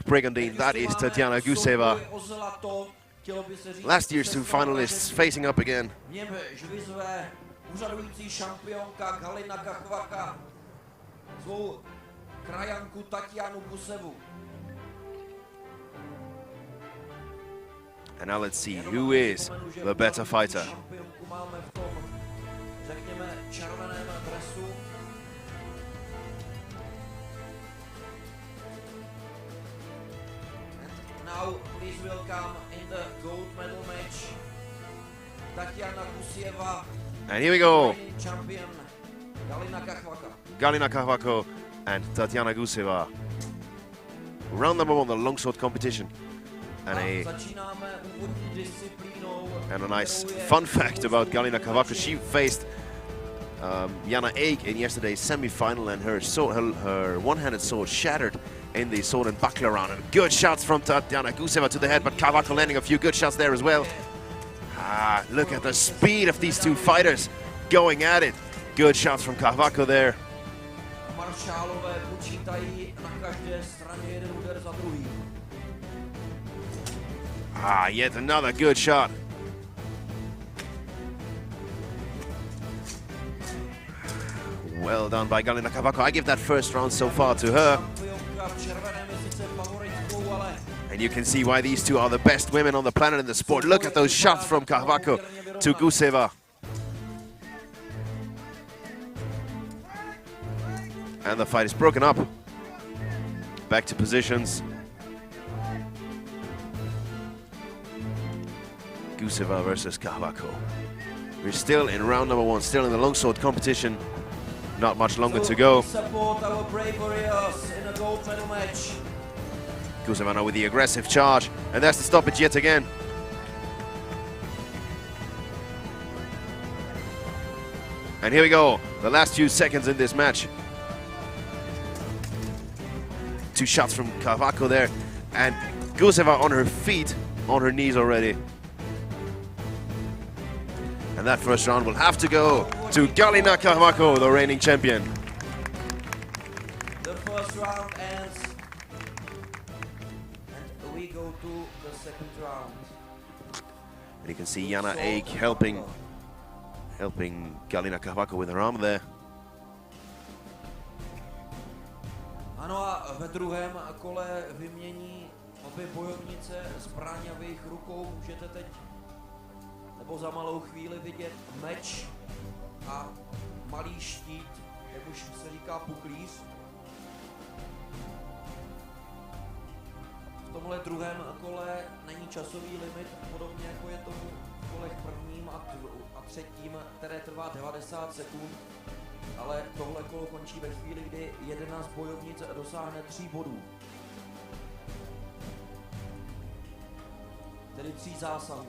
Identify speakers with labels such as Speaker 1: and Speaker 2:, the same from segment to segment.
Speaker 1: Brigandine, that is Tatiana Guseva. Last year's two finalists facing up again.
Speaker 2: Úřadující šampionka Galina Kachvaka svou krajanku Tatianu Gusevu.
Speaker 1: And now let's see who is the better fighter.
Speaker 2: Šampionku máme v tom, řekněme, červeném dresu. And now please welcome in the gold medal match Tatiana Guseva.
Speaker 1: And here we go.
Speaker 2: Champion Galina Kachvaka.
Speaker 1: Galina Kachvako and Tatiana Guseva. Round number one, the longsword competition. And a nice fun fact about Galina Kachvako: she faced Jana Eik in yesterday's semi-final, and her one-handed sword shattered in the sword and buckler round. And good shots from Tatiana Guseva to the head, but Kachvako landing a few good shots there as well. Look at the speed of these two fighters going at it. Good shots from Kachvako there. Yet another good shot. Well done by Galina Kachvako. I give that first round so far to her. And you can see why these two are the best women on the planet in the sport. Look at those shots from Kachvako to Guseva. And the fight is broken up. Back to positions. Guseva versus Kachvako. We're still in round number one, still in the longsword competition. Not much longer to go.
Speaker 2: Support our brave warriors in a gold medal match.
Speaker 1: Guseva now with the aggressive charge, and that's the stoppage yet again. And here we go, the last few seconds in this match. Two shots from Kachvako there, and Guseva on her feet, on her knees already. And that first round will have to go to Galina Kachvako, the reigning champion.
Speaker 2: The first round ends. And we go to the second round.
Speaker 1: And you can see Jana Eik helping Galina Kachvako with her arm there.
Speaker 2: Ano, a ve druhém kole vymění obě bojovnice zbraň v jejich rukou. Můžete teď nebo za malou chvíli vidět meč a malý štít, jak už se říká puklíř. V tomhle druhém kole není časový limit, podobně jako je tomu v kolech prvním a třetím, které trvá 90 sekund. Ale tohle kolo končí ve chvíli, kdy 11 bojovnic dosáhne 3 bodů. Tedy 3 zásahů.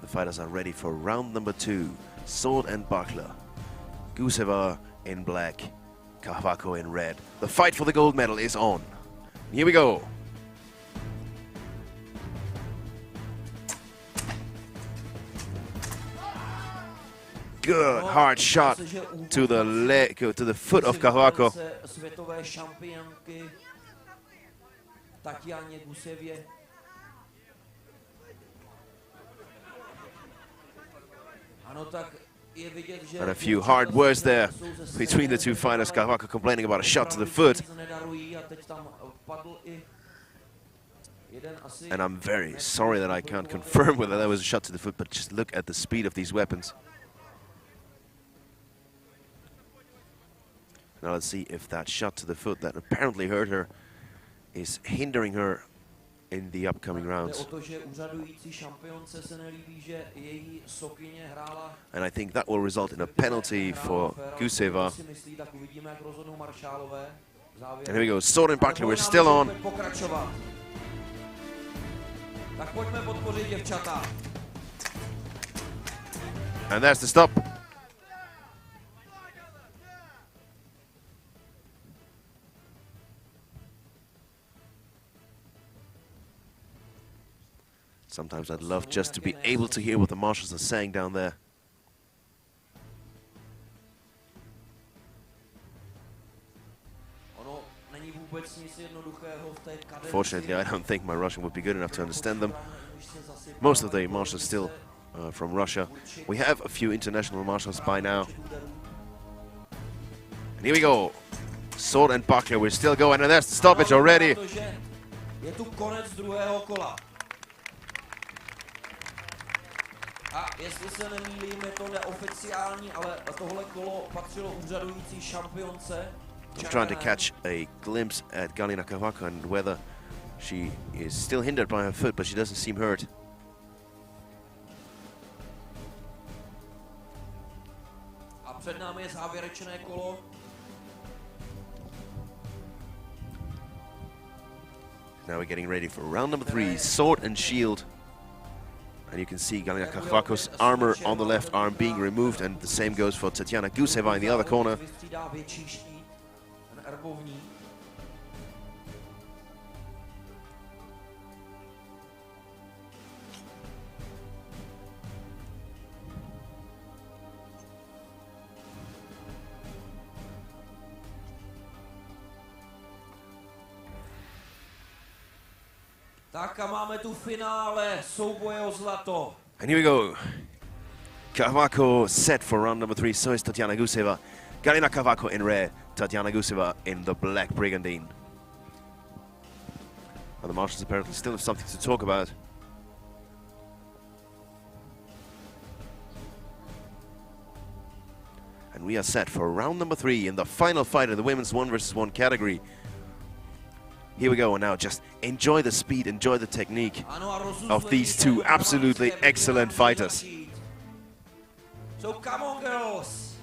Speaker 1: Fighters are ready for round number 2. Sword and buckler. Guseva in black, Kachvako in red. The fight for the gold medal is on. Here we go. Good hard shot to the leg, to the foot of Kachvako.
Speaker 2: Světové šampionky Tatianě Gusevě.
Speaker 1: And a few hard words there between the two fighters. Kachvako complaining about a shot to the foot. And I'm very sorry that I can't confirm whether that was a shot to the foot, but just look at the speed of these weapons. Now let's see if that shot to the foot that apparently hurt her is hindering her in the upcoming rounds. And I think that will result in a penalty for Guseva. And here we go, sword and buckler, we're still on. And that's the stop. Sometimes I'd love just to be able to hear what the marshals are saying down there. Fortunately, I don't think my Russian would be good enough to understand them. Most of the marshals still from Russia. We have a few international marshals by now. And here we go. Sword and buckler, we're still going, and there's the stoppage already.
Speaker 2: A jestli se nemýlím, je to neoficiální, ale tohle kolo patřilo úřadující šampionce.
Speaker 1: Trying to catch a glimpse at Galina Kavako and whether she is still hindered by her foot, but she doesn't seem hurt.
Speaker 2: A před námi je závěrečné kolo.
Speaker 1: Now we're getting ready for round number 3, sword and shield. And you can see Galina Kavako's armor on the left arm being removed, and the same goes for Tatiana Guseva in the other corner.
Speaker 2: Tak a máme tu finále souboje o zlato.
Speaker 1: And here we go. Kavako set for round number 3, so is Tatiana Guseva. Galina Kavako in red, Tatiana Guseva in the black brigandine. And the marshals apparently still have something to talk about. And we are set for round number 3 in the final fight in the women's 1 versus 1 category. Here we go, and now just enjoy the speed, enjoy the technique of these two absolutely excellent fighters.
Speaker 2: So come on, girls.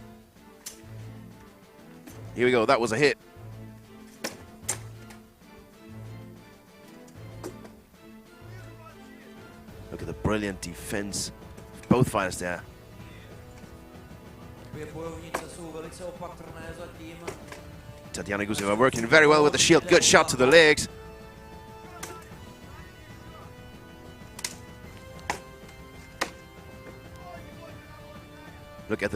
Speaker 1: Here we go, that was a hit. Look at the brilliant defense of both fighters there. Tatiana Guseva working very well with the shield. Good shot to the legs. Look at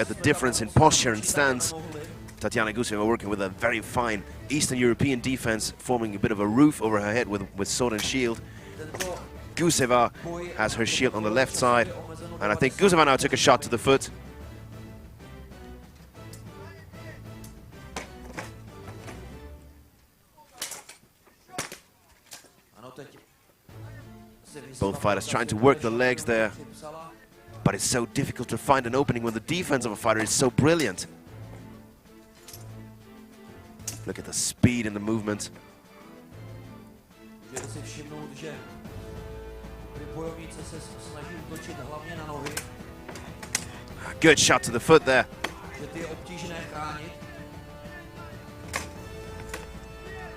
Speaker 1: the difference in posture and stance. Tatiana Guseva working with a very fine Eastern European defense, forming a bit of a roof over her head with sword and shield. Guseva has her shield on the left side, and I think Guseva now took a shot to the foot. Both fighters trying to work the legs there, but it's so difficult to find an opening when the defense of a fighter is so brilliant. Look at the speed and the movement. Good shot to the foot there.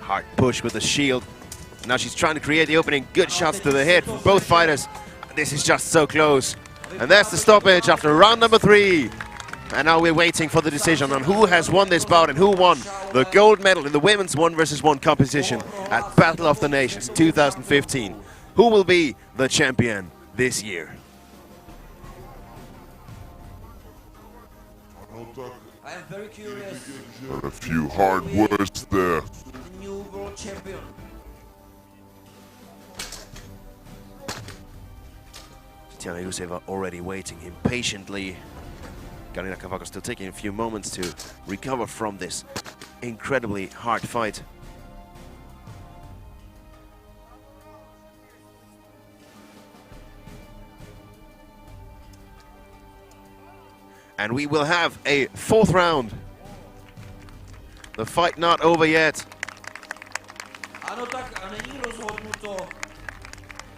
Speaker 1: Hard push with the shield. Now she's trying to create the opening. Good shots to the head from both fighters. This is just so close. And there's the stoppage after round number 3. And now we're waiting for the decision on who has won this bout and who won the gold medal in the women's 1 versus 1 competition at Battle of the Nations 2015. Who will be the champion this year?
Speaker 2: I am very curious.
Speaker 3: A few hard words there.
Speaker 2: The new world champion.
Speaker 1: Tatiana Guseva already waiting impatiently. Galina Kavako still taking a few moments to recover from this incredibly hard fight. And we will have a 4th round. The fight not over yet.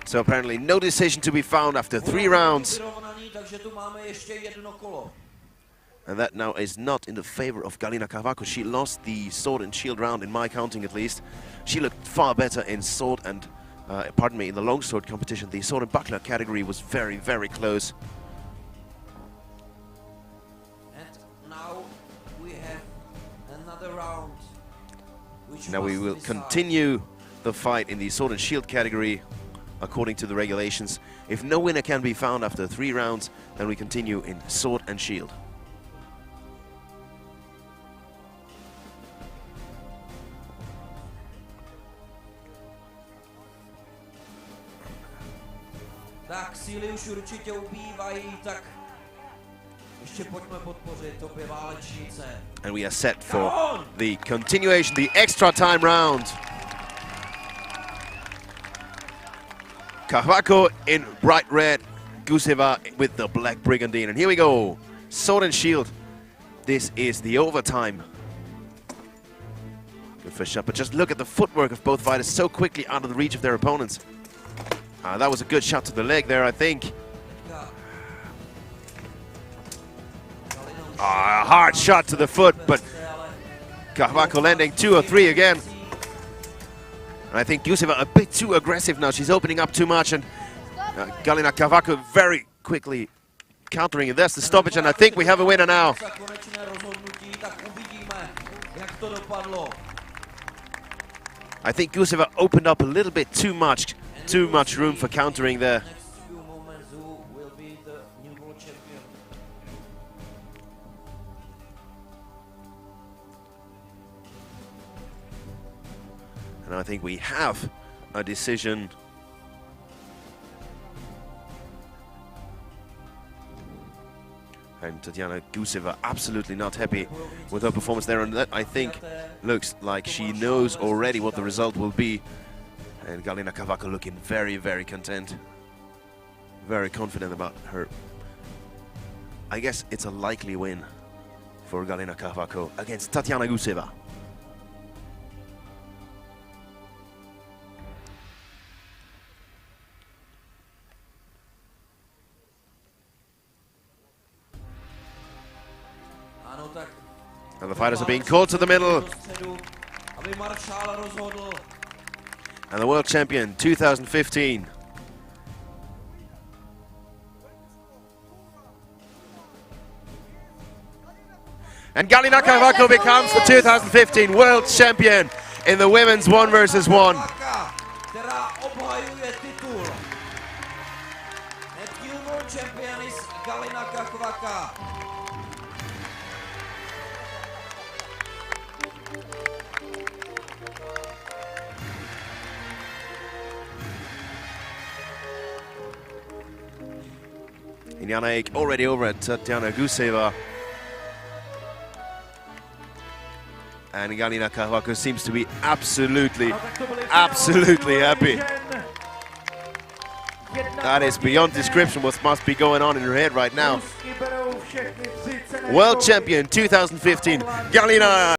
Speaker 1: So apparently no decision to be found after 3 rounds. And that now is not in the favor of Galina Kavako. She lost the sword and shield round, in my counting at least. She looked far better in sword and, in the longsword competition. The sword and buckler category was very, very close.
Speaker 2: And now we have another round.
Speaker 1: Now we will continue the fight in the sword and shield category. according to the regulations. If no winner can be found after 3 rounds, then we continue in sword and shield.
Speaker 2: Tak, síly už určitě ubývají, tak ještě pojďme podpořit obě válečnice.
Speaker 1: And we are set for the continuation, the extra time round. Kahvako in bright red, Guseva with the black brigandine. And here we go, sword and shield. This is the overtime. Good first shot, but just look at the footwork of both fighters so quickly out of the reach of their opponents. That was a good shot to the leg there, I think. A hard shot to the foot, but Kahvako landing 2 or 3 again. And I think Guseva a bit too aggressive now. She's opening up too much, and Galina Kahvako very quickly countering. And there's the stoppage, and I think we have a winner now. I think Guseva opened up a little bit too much room for countering there. And I think we have a decision. And Tatiana Guseva absolutely not happy with her performance there, and that, I think, looks like she knows already what the result will be. And Galina Kahvako looking very, very content. Very confident about her. I guess it's a likely win for Galina Kahvako against Tatiana Guseva. And the fighters are being called to the middle. And the world champion 2015. And Galina Kahvako becomes the 2015 world champion in the women's 1 versus 1. Jana Ek already over at Tatiana Guseva. And Galina Kahvako seems to be absolutely happy. That is beyond description what must be going on in her head right now. World champion 2015, Galina